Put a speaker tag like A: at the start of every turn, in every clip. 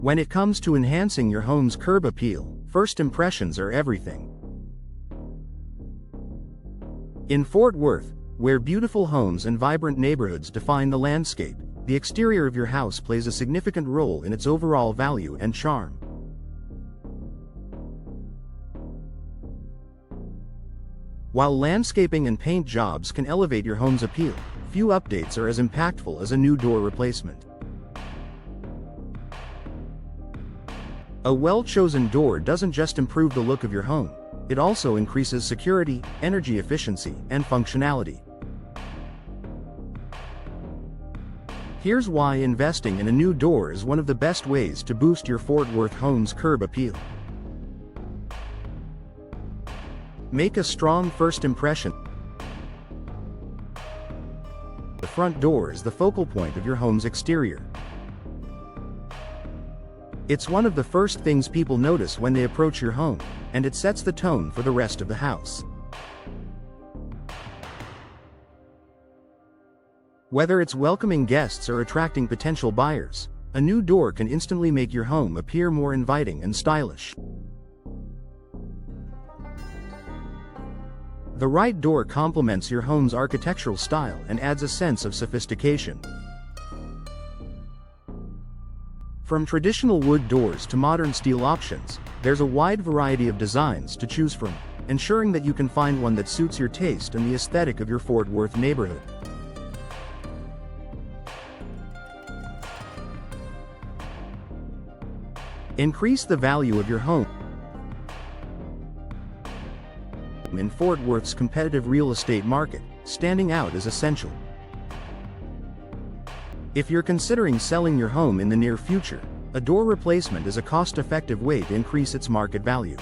A: When it comes to enhancing your home's curb appeal, first impressions are everything. In Fort Worth, where beautiful homes and vibrant neighborhoods define the landscape, the exterior of your house plays a significant role in its overall value and charm. While landscaping and paint jobs can elevate your home's appeal, few updates are as impactful as a new door replacement. A well-chosen door doesn't just improve the look of your home, it also increases security, energy efficiency, and functionality. Here's why investing in a new door is one of the best ways to boost your Fort Worth home's curb appeal. Make a strong first impression. The front door is the focal point of your home's exterior. It's one of the first things people notice when they approach your home, and it sets the tone for the rest of the house. Whether it's welcoming guests or attracting potential buyers, a new door can instantly make your home appear more inviting and stylish. The right door complements your home's architectural style and adds a sense of sophistication. From traditional wood doors to modern steel options, there's a wide variety of designs to choose from, ensuring that you can find one that suits your taste and the aesthetic of your Fort Worth neighborhood. Increase the value of your home. In Fort Worth's competitive real estate market, standing out is essential. If you're considering selling your home in the near future, a door replacement is a cost-effective way to increase its market value.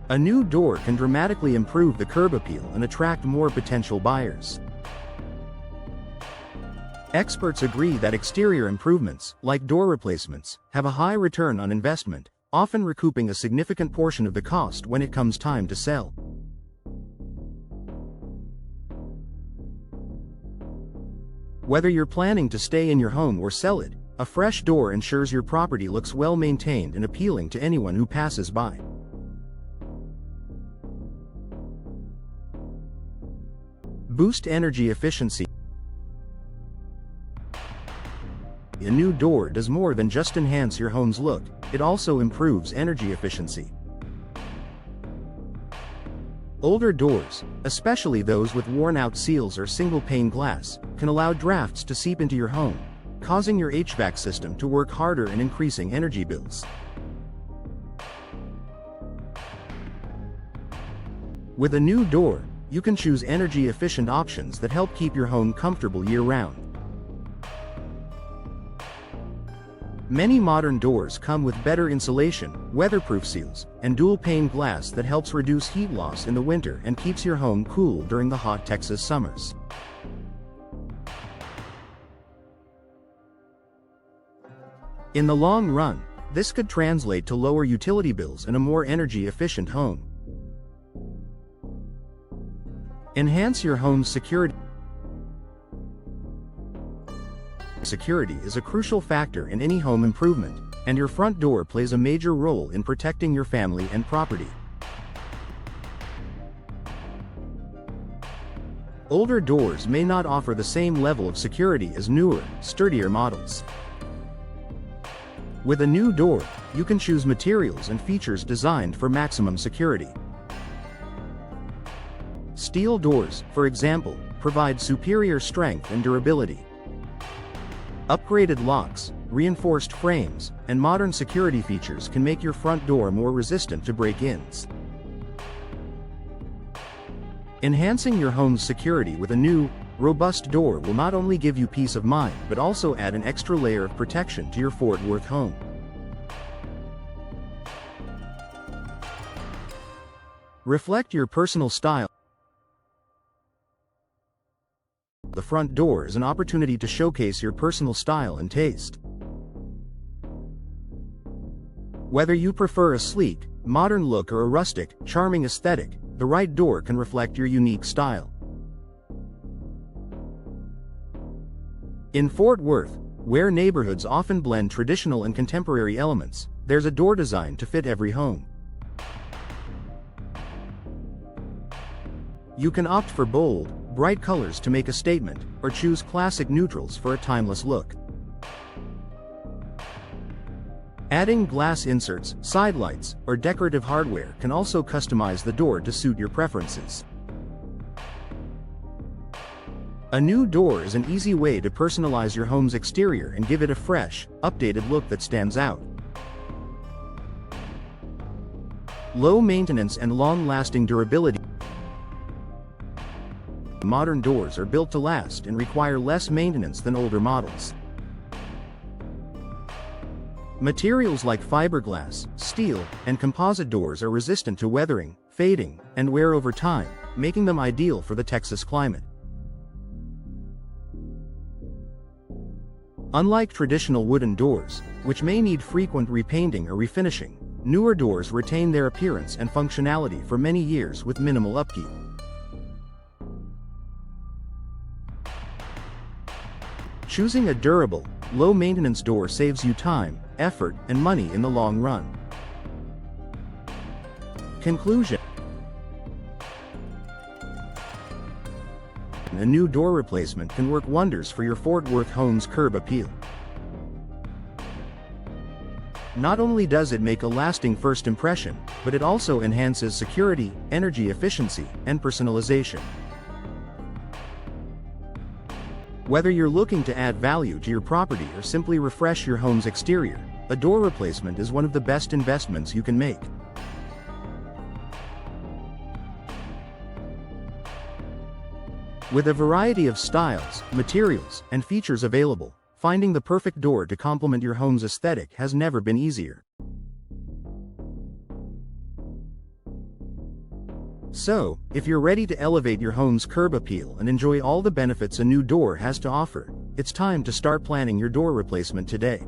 A: A new door can dramatically improve the curb appeal and attract more potential buyers. Experts agree that exterior improvements, like door replacements, have a high return on investment, often recouping a significant portion of the cost when it comes time to sell. Whether you're planning to stay in your home or sell it, a fresh door ensures your property looks well maintained and appealing to anyone who passes by. Boost energy efficiency. A new door does more than just enhance your home's look, it also improves energy efficiency. Older doors, especially those with worn-out seals or single-pane glass, can allow drafts to seep into your home, causing your HVAC system to work harder and increasing energy bills. With a new door, you can choose energy-efficient options that help keep your home comfortable year-round. Many modern doors come with better insulation, weatherproof seals, and dual-pane glass that helps reduce heat loss in the winter and keeps your home cool during the hot Texas summers. In the long run, this could translate to lower utility bills and a more energy-efficient home. Enhance your home's security. Security is a crucial factor in any home improvement, and your front door plays a major role in protecting your family and property. Older doors may not offer the same level of security as newer, sturdier models. With a new door, you can choose materials and features designed for maximum security. Steel doors, for example, provide superior strength and durability. Upgraded locks, reinforced frames, and modern security features can make your front door more resistant to break-ins. Enhancing your home's security with a new, robust door will not only give you peace of mind but also add an extra layer of protection to your Fort Worth home. Reflect your personal style. The front door is an opportunity to showcase your personal style and taste. Whether you prefer a sleek, modern look or a rustic, charming aesthetic, the right door can reflect your unique style. In Fort Worth, where neighborhoods often blend traditional and contemporary elements, there's a door designed to fit every home. You can opt for bold, bright colors to make a statement, or choose classic neutrals for a timeless look. Adding glass inserts, side lights, or decorative hardware can also customize the door to suit your preferences. A new door is an easy way to personalize your home's exterior and give it a fresh, updated look that stands out. Low maintenance and long-lasting durability. Modern doors are built to last and require less maintenance than older models. Materials like fiberglass, steel, and composite doors are resistant to weathering, fading, and wear over time, making them ideal for the Texas climate. Unlike traditional wooden doors, which may need frequent repainting or refinishing, newer doors retain their appearance and functionality for many years with minimal upkeep. Choosing a durable, low-maintenance door saves you time, effort, and money in the long run. Conclusion: a new door replacement can work wonders for your Fort Worth home's curb appeal. Not only does it make a lasting first impression, but it also enhances security, energy efficiency, and personalization. Whether you're looking to add value to your property or simply refresh your home's exterior, a door replacement is one of the best investments you can make. With a variety of styles, materials, and features available, finding the perfect door to complement your home's aesthetic has never been easier. So, if you're ready to elevate your home's curb appeal and enjoy all the benefits a new door has to offer, it's time to start planning your door replacement today.